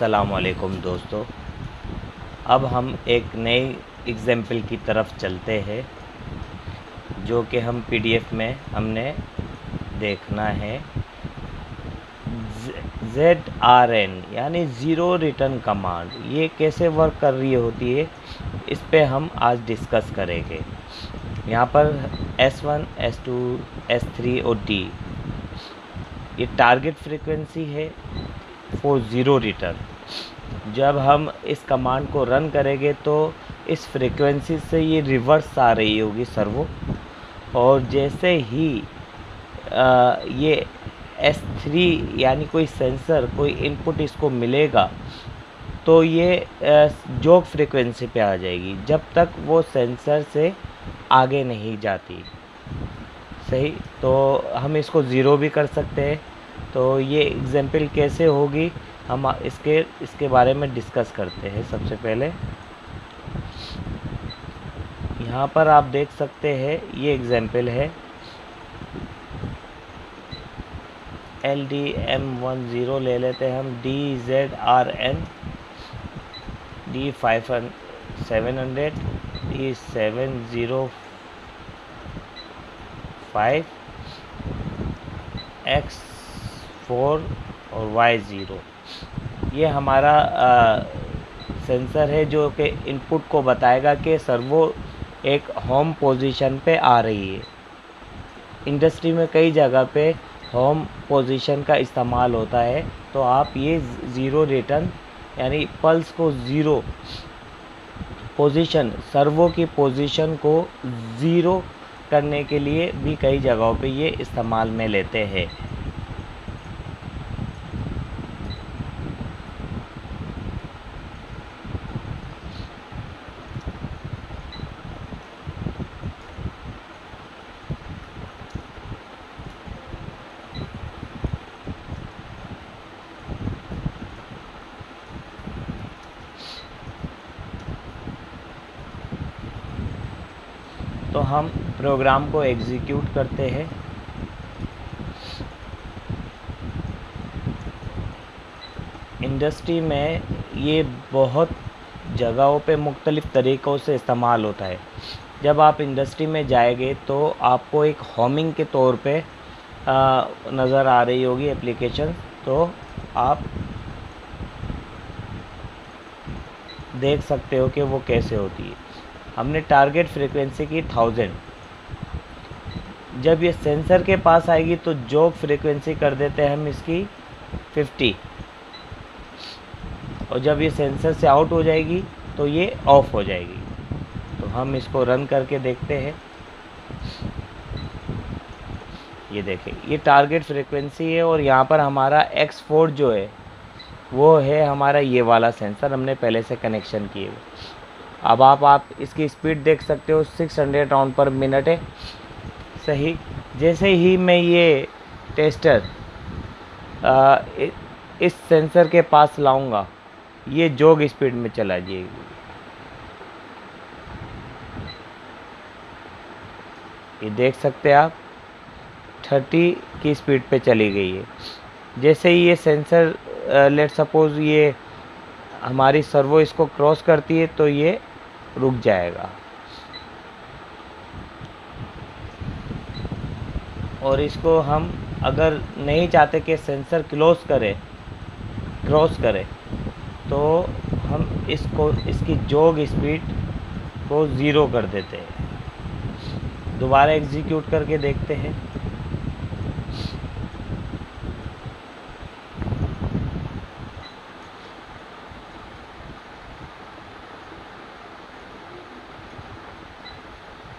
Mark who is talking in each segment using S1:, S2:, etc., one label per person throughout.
S1: अस्सलामुअलैकुम दोस्तों। अब हम एक नई एग्ज़ाम्पल की तरफ चलते हैं जो कि हम पीडीएफ में हमने देखना है। ZRN यानी ज़ीरो रिटर्न कमांड, ये कैसे वर्क कर रही होती है, इस पे हम आज डिस्कस करेंगे। यहाँ पर S1, S2, S3 और D ये टारगेट फ्रीक्वेंसी है फॉर ज़ीरो रिटर्न। जब हम इस कमांड को रन करेंगे तो इस फ्रीक्वेंसी से ये रिवर्स आ रही होगी सर्वो, और जैसे ही ये S3 यानी कोई सेंसर कोई इनपुट इसको मिलेगा तो ये जोग फ्रीक्वेंसी पे आ जाएगी जब तक वो सेंसर से आगे नहीं जाती। सही, तो हम इसको ज़ीरो भी कर सकते हैं। तो ये एग्जाम्पल कैसे होगी हम इसके बारे में डिस्कस करते हैं। सबसे पहले यहाँ पर आप देख सकते हैं ये एग्जाम्पल है LDM10 ले लेते हैं हम। DZRN D700 D705 X4 और Y0 ये हमारा सेंसर है जो कि इनपुट को बताएगा कि सर्वो एक होम पोजीशन पे आ रही है। इंडस्ट्री में कई जगह पे होम पोजीशन का इस्तेमाल होता है, तो आप ये ज़ीरो रिटर्न यानी पल्स को ज़ीरो पोजीशन, सर्वो की पोजीशन को ज़ीरो करने के लिए भी कई जगहों पे ये इस्तेमाल में लेते हैं। तो हम प्रोग्राम को एग्जीक्यूट करते हैं। इंडस्ट्री में ये बहुत जगहों पे मुख्तलिफ़ तरीक़ों से इस्तेमाल होता है। जब आप इंडस्ट्री में जाएंगे तो आपको एक होमिंग के तौर पे नज़र आ रही होगी एप्लीकेशन, तो आप देख सकते हो कि वो कैसे होती है। हमने टारगेट फ्रीक्वेंसी की 1000। जब ये सेंसर के पास आएगी तो जोग फ्रीक्वेंसी कर देते हैं हम इसकी 50, और जब ये सेंसर से आउट हो जाएगी तो ये ऑफ हो जाएगी। तो हम इसको रन करके देखते हैं। ये देखें, ये टारगेट फ्रीक्वेंसी है और यहाँ पर हमारा X4 जो है वो है हमारा ये वाला सेंसर, हमने पहले से कनेक्शन किए हुए। अब आप इसकी स्पीड देख सकते हो 600 राउंड पर मिनट है। सही, जैसे ही मैं ये टेस्टर इस सेंसर के पास लाऊंगा ये जोग स्पीड में चला जाएगी। ये देख सकते हैं आप 30 की स्पीड पे चली गई है। जैसे ही ये सेंसर लेट सपोज ये हमारी सर्वो इसको क्रॉस करती है तो ये रुक जाएगा, और इसको हम अगर नहीं चाहते कि सेंसर क्रॉस करे तो हम इसकी जोग स्पीड को ज़ीरो कर देते हैं। दोबारा एग्जीक्यूट करके देखते हैं।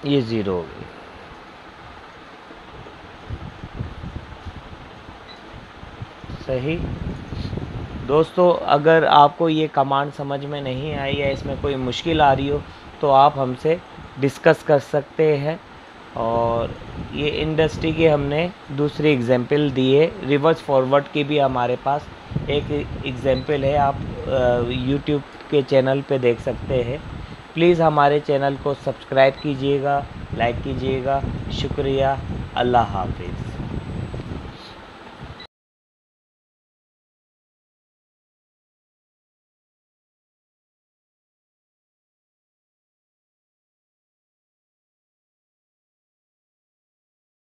S1: ये ज़ीरो हो गई। सही दोस्तों, अगर आपको ये कमांड समझ में नहीं आई या इसमें कोई मुश्किल आ रही हो तो आप हमसे डिस्कस कर सकते हैं। और ये इंडस्ट्री की हमने दूसरी एग्जाम्पल दी है। रिवर्स फॉरवर्ड की भी हमारे पास एक एग्जाम्पल है, आप यूट्यूब के चैनल पे देख सकते हैं। प्लीज़ हमारे चैनल को सब्सक्राइब कीजिएगा, लाइक कीजिएगा। शुक्रिया। अल्लाह हाफिज़।